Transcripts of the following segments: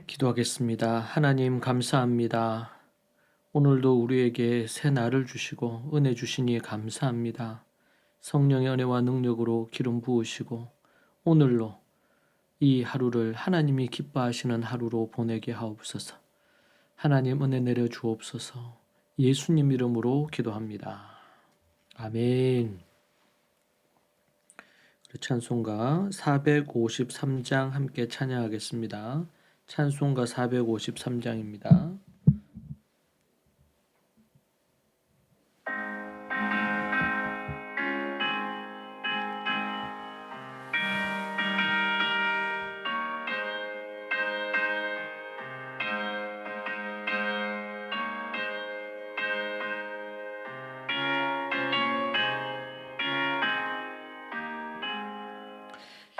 기도하겠습니다. 하나님 감사합니다. 오늘도 우리에게 새 날을 주시고 은혜 주시니 감사합니다. 성령의 은혜와 능력으로 기름 부으시고 오늘로 이 하루를 하나님이 기뻐하시는 하루로 보내게 하옵소서. 하나님 은혜 내려 주옵소서. 예수님 이름으로 기도합니다. 아멘. 찬송가 453장 함께 찬양하겠습니다. 찬송가 453장입니다.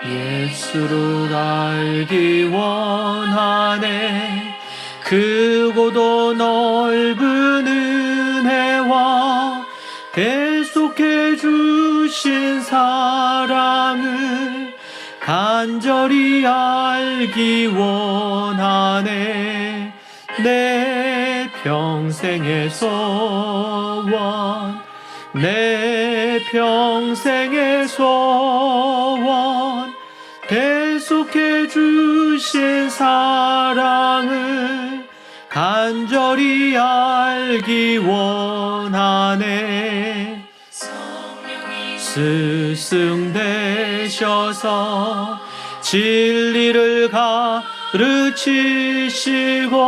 예수를 알기 원하네. 크고도 넓은 은혜와 대속해 주신 사랑을 간절히 알기 원하네. 내 평생의 소원, 내 평생의 소원, 대속해 주신 사랑을 간절히 알기 원하네. 스승 되셔서 진리를 가르치시고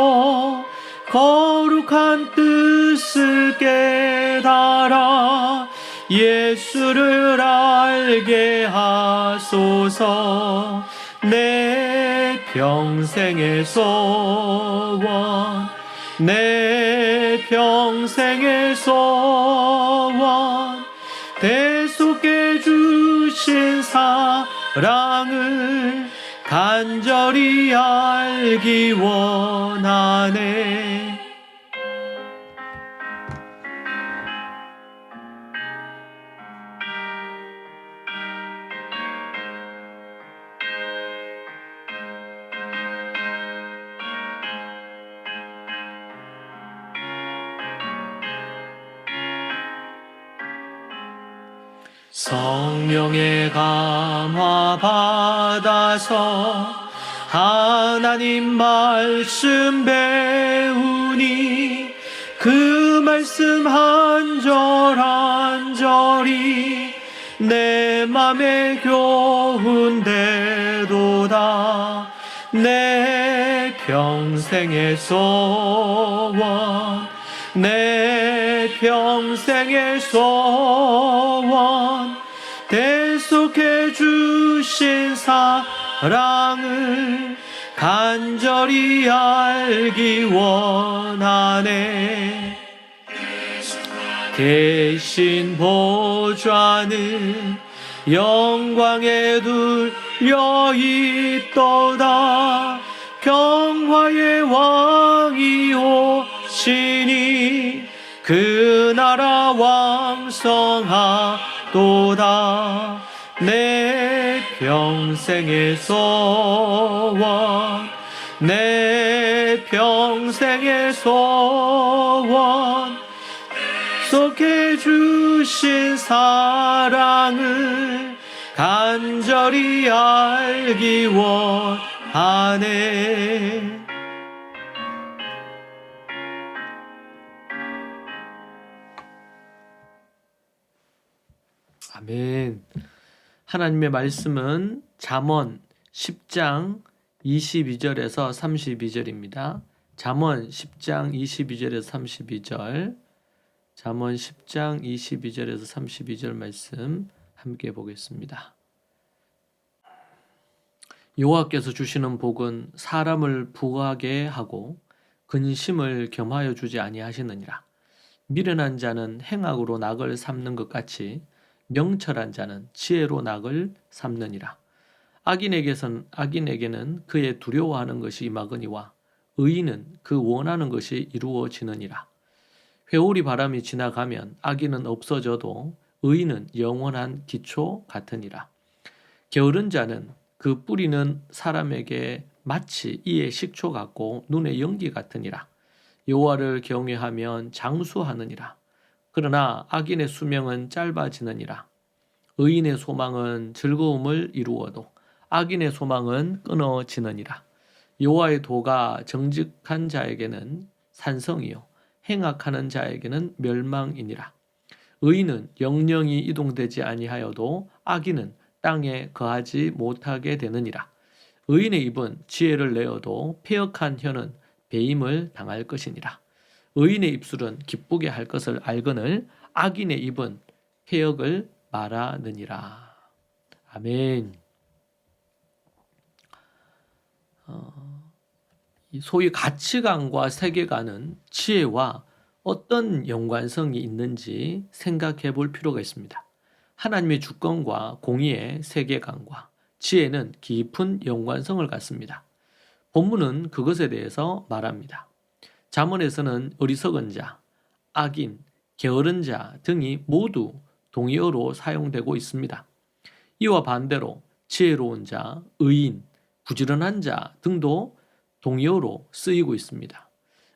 거룩한 뜻을 깨달아 예수를 알게 하소서. 내 평생의 소원, 내 평생의 소원, 대속해 주신 사랑을 간절히 알기 원하네. 성령의 감화 받아서 하나님 말씀 배우니 그 말씀 한 절 한 절이 내 맘에 교훈되도다. 내 평생의 소원, 내 평생의 소원, 대속해 주신 사랑을 간절히 알기 원하네. 대신 보좌는 영광에 둘려 있도다. 평화의 왕이 오시니 그 나라 왕성하도다. 내 평생의 소원, 내 평생의 소원, 대속해 주신 사랑을 간절히 알기 원하네. 아멘. 하나님의 말씀은 잠언 10장 22절에서 32절입니다. 잠언 10장 22절에서 32절, 잠언 10장 22절에서 32절 말씀 함께 보겠습니다. 여호와께서 주시는 복은 사람을 부하게 하고 근심을 겸하여 주지 아니하시느니라. 미련한 자는 행악으로 낙을 삼는 것 같이 명철한 자는 지혜로 낙을 삼느니라. 악인에게는 그의 두려워하는 것이 임하거니와 의인은 그 원하는 것이 이루어지느니라. 회오리 바람이 지나가면 악인은 없어져도 의인은 영원한 기초 같으니라. 게으른 자는 그 뿌리는 사람에게 마치 이의 식초 같고 눈의 연기 같으니라. 여호와를 경외하면 장수하느니라. 그러나 악인의 수명은 짧아지느니라. 의인의 소망은 즐거움을 이루어도 악인의 소망은 끊어지느니라. 여호와의 도가 정직한 자에게는 산성이요 행악하는 자에게는 멸망이니라. 의인은 영영이 이동되지 아니하여도 악인은 땅에 거하지 못하게 되느니라. 의인의 입은 지혜를 내어도 패역한 혀는 배임을 당할 것이니라. 의인의 입술은 기쁘게 할 것을 알거늘 악인의 입은 패역을 말하느니라. 아멘. 소위 가치관과 세계관은 지혜와 어떤 연관성이 있는지 생각해 볼 필요가 있습니다. 하나님의 주권과 공의의 세계관과 지혜는 깊은 연관성을 갖습니다. 본문은 그것에 대해서 말합니다. 잠언에서는 어리석은 자, 악인, 게으른 자 등이 모두 동의어로 사용되고 있습니다. 이와 반대로 지혜로운 자, 의인, 부지런한 자 등도 동의어로 쓰이고 있습니다.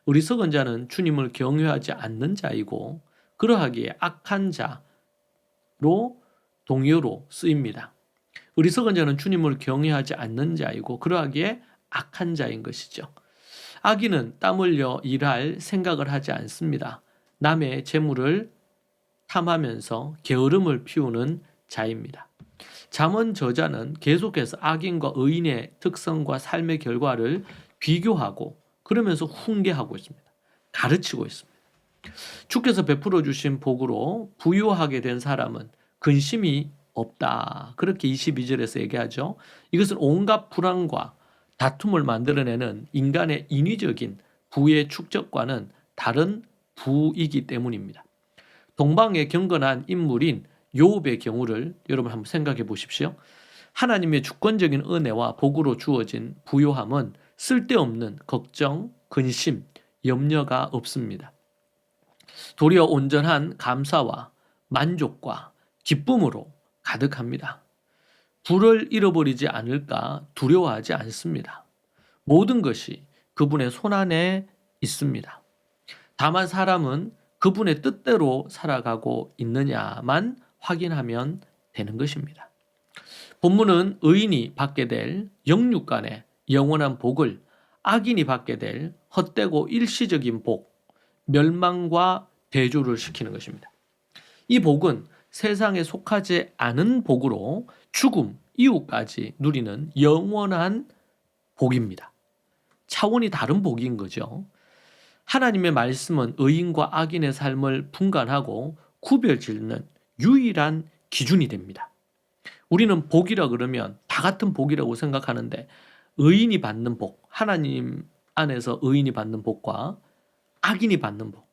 어리석은 자는 주님을 경외하지 않는 자이고 그러하기에 악한 자로 동의어로 쓰입니다. 어리석은 자는 주님을 경외하지 않는 자이고 그러하기에 악한 자인 것이죠. 악인은 땀 흘려 일할 생각을 하지 않습니다. 남의 재물을 탐하면서 게으름을 피우는 자입니다. 잠언 저자는 계속해서 악인과 의인의 특성과 삶의 결과를 비교하고 그러면서 훈계하고 있습니다. 가르치고 있습니다. 주께서 베풀어 주신 복으로 부유하게 된 사람은 근심이 없다. 그렇게 22절에서 얘기하죠. 이것은 온갖 불안과 다툼을 만들어내는 인간의 인위적인 부의 축적과는 다른 부이기 때문입니다. 동방의 경건한 인물인 욥의 경우를 여러분 한번 생각해 보십시오. 하나님의 주권적인 은혜와 복으로 주어진 부요함은 쓸데없는 걱정, 근심, 염려가 없습니다. 도리어 온전한 감사와 만족과 기쁨으로 가득합니다. 부를 잃어버리지 않을까 두려워하지 않습니다. 모든 것이 그분의 손안에 있습니다. 다만 사람은 그분의 뜻대로 살아가고 있느냐만 확인하면 되는 것입니다. 본문은 의인이 받게 될 영육간의 영원한 복을 악인이 받게 될 헛되고 일시적인 복, 멸망과 대조를 시키는 것입니다. 이 복은 세상에 속하지 않은 복으로 죽음 이후까지 누리는 영원한 복입니다. 차원이 다른 복인 거죠. 하나님의 말씀은 의인과 악인의 삶을 분간하고 구별짓는 유일한 기준이 됩니다. 우리는 복이라 그러면 다 같은 복이라고 생각하는데 의인이 받는 복, 하나님 안에서 의인이 받는 복과 악인이 받는 복.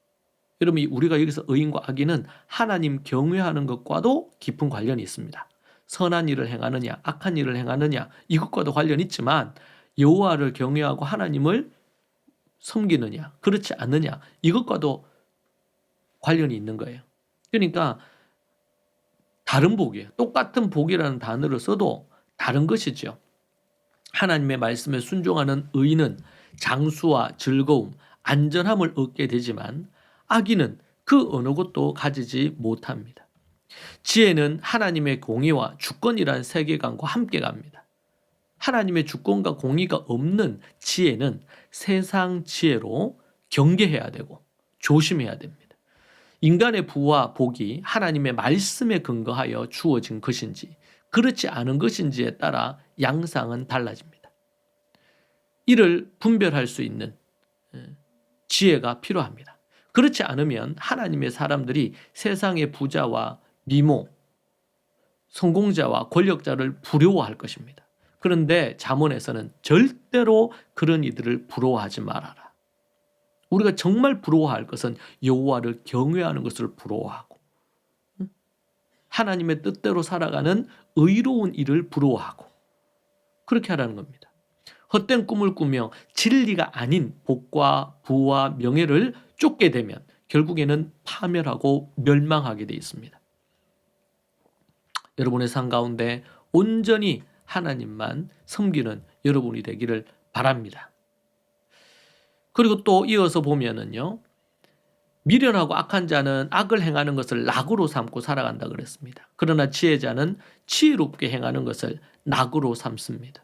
여러분 우리가 여기서 의인과 악인은 하나님 경외하는 것과도 깊은 관련이 있습니다. 선한 일을 행하느냐 악한 일을 행하느냐 이것과도 관련이 있지만 여호와를 경외하고 하나님을 섬기느냐 그렇지 않느냐 이것과도 관련이 있는 거예요. 그러니까 다른 복이에요. 똑같은 복이라는 단어를 써도 다른 것이죠. 하나님의 말씀에 순종하는 의인은 장수와 즐거움, 안전함을 얻게 되지만 악인은 그 어느 것도 가지지 못합니다. 지혜는 하나님의 공의와 주권이란 세계관과 함께 갑니다. 하나님의 주권과 공의가 없는 지혜는 세상 지혜로 경계해야 되고 조심해야 됩니다. 인간의 부와 복이 하나님의 말씀에 근거하여 주어진 것인지 그렇지 않은 것인지에 따라 양상은 달라집니다. 이를 분별할 수 있는 지혜가 필요합니다. 그렇지 않으면 하나님의 사람들이 세상의 부자와 미모, 성공자와 권력자를 부러워할 것입니다. 그런데 잠언에서는 절대로 그런 이들을 부러워하지 말아라. 우리가 정말 부러워할 것은 여호와를 경외하는 것을 부러워하고 하나님의 뜻대로 살아가는 의로운 일을 부러워하고 그렇게 하라는 겁니다. 헛된 꿈을 꾸며 진리가 아닌 복과 부와 명예를 쫓게 되면 결국에는 파멸하고 멸망하게 되어 있습니다. 여러분의 삶 가운데 온전히 하나님만 섬기는 여러분이 되기를 바랍니다. 그리고 또 이어서 보면은요. 미련하고 악한 자는 악을 행하는 것을 낙으로 삼고 살아간다 그랬습니다. 그러나 지혜자는 지혜롭게 행하는 것을 낙으로 삼습니다.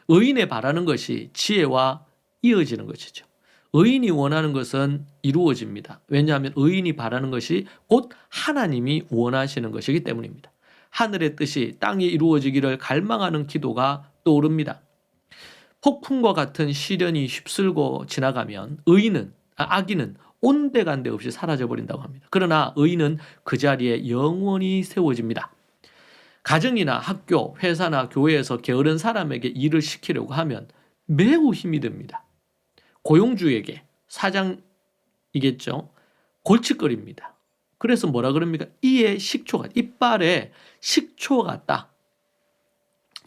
의인의 바라는 것이 지혜와 이어지는 것이죠. 의인이 원하는 것은 이루어집니다. 왜냐하면 의인이 바라는 것이 곧 하나님이 원하시는 것이기 때문입니다. 하늘의 뜻이 땅에 이루어지기를 갈망하는 기도가 떠오릅니다. 폭풍과 같은 시련이 휩쓸고 지나가면 악인은 온데간데 없이 사라져버린다고 합니다. 그러나 의인은 그 자리에 영원히 세워집니다. 가정이나 학교, 회사나 교회에서 게으른 사람에게 일을 시키려고 하면 매우 힘이 듭니다. 고용주에게, 사장이겠죠, 골칫거립니다. 그래서 뭐라 그럽니까? 이빨에 식초 같다.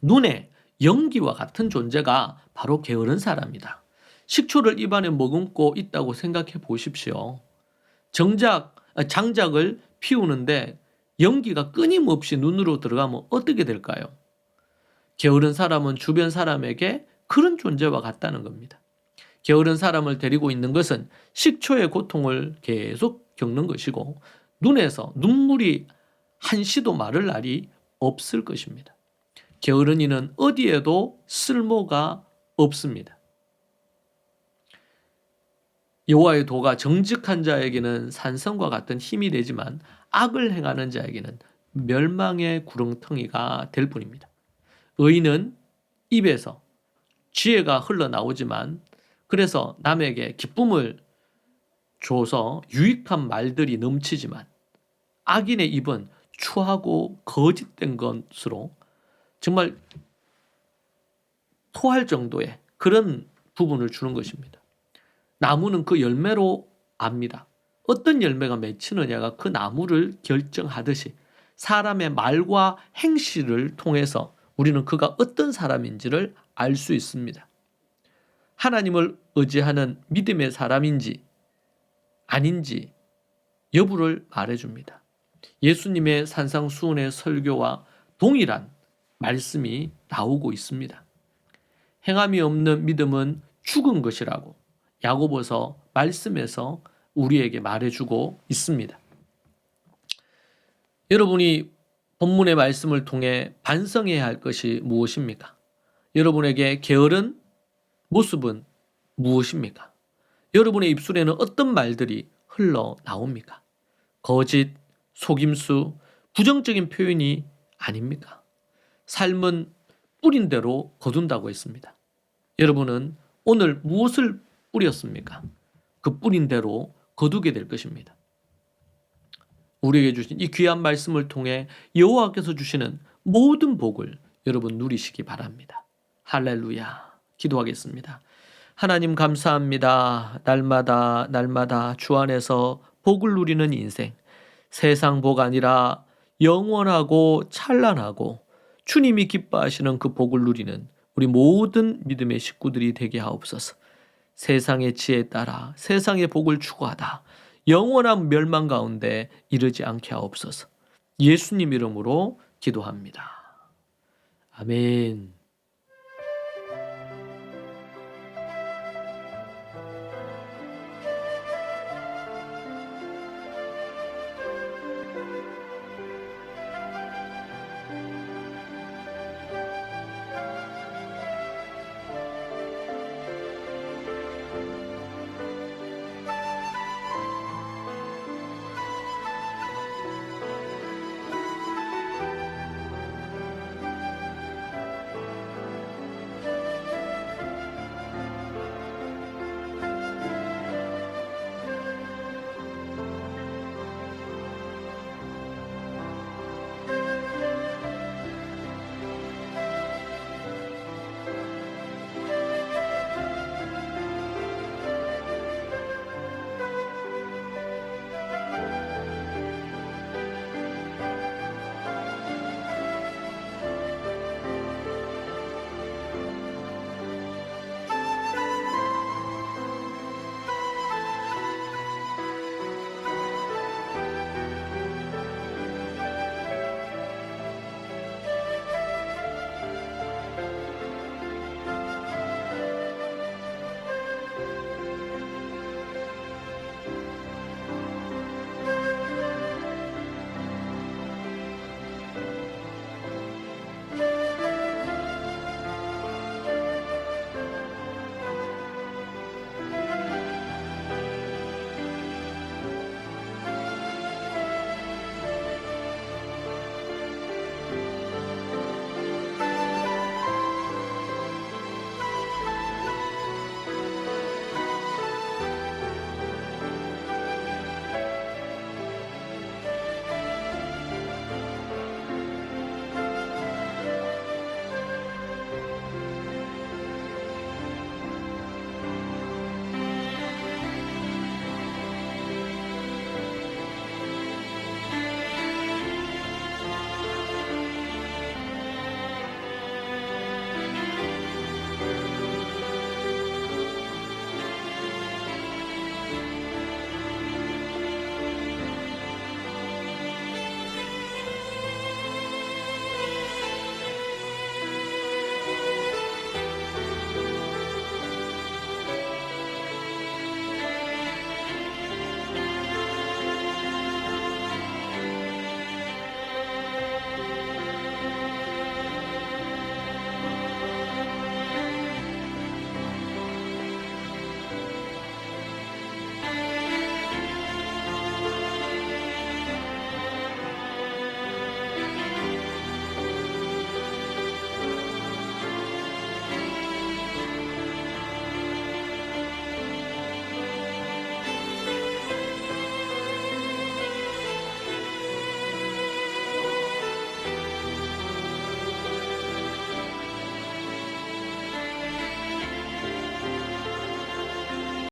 눈에 연기와 같은 존재가 바로 게으른 사람이다. 식초를 입안에 머금고 있다고 생각해 보십시오. 장작을 피우는데 연기가 끊임없이 눈으로 들어가면 어떻게 될까요? 게으른 사람은 주변 사람에게 그런 존재와 같다는 겁니다. 게으른 사람을 데리고 있는 것은 식초의 고통을 계속 겪는 것이고 눈에서 눈물이 한시도 마를 날이 없을 것입니다. 게으른 이는 어디에도 쓸모가 없습니다. 여호와의 도가 정직한 자에게는 산성과 같은 힘이 되지만 악을 행하는 자에게는 멸망의 구렁텅이가 될 뿐입니다. 의인은 입에서 지혜가 흘러나오지만 그래서 남에게 기쁨을 줘서 유익한 말들이 넘치지만 악인의 입은 추하고 거짓된 것으로 정말 토할 정도의 그런 부분을 주는 것입니다. 나무는 그 열매로 압니다. 어떤 열매가 맺히느냐가 그 나무를 결정하듯이 사람의 말과 행실을 통해서 우리는 그가 어떤 사람인지를 알 수 있습니다. 하나님을 의지하는 믿음의 사람인지 아닌지 여부를 말해줍니다. 예수님의 산상수훈의 설교와 동일한 말씀이 나오고 있습니다. 행함이 없는 믿음은 죽은 것이라고 야고보서 말씀에서 우리에게 말해주고 있습니다. 여러분이 본문의 말씀을 통해 반성해야 할 것이 무엇입니까? 여러분에게 게으른 모습은 무엇입니까? 여러분의 입술에는 어떤 말들이 흘러나옵니까? 거짓, 속임수, 부정적인 표현이 아닙니까? 삶은 뿌린 대로 거둔다고 했습니다. 여러분은 오늘 무엇을 뿌렸습니까? 그 뿌린 대로 거두게 될 것입니다. 우리에게 주신 이 귀한 말씀을 통해 여호와께서 주시는 모든 복을 여러분 누리시기 바랍니다. 할렐루야. 기도하겠습니다. 하나님 감사합니다. 날마다 주 안에서 복을 누리는 인생, 세상 복 아니라 영원하고 찬란하고 주님이 기뻐하시는 그 복을 누리는 우리 모든 믿음의 식구들이 되게 하옵소서. 세상의 지혜에 따라 세상의 복을 추구하다 영원한 멸망 가운데 이르지 않게 하옵소서. 예수님 이름으로 기도합니다. 아멘.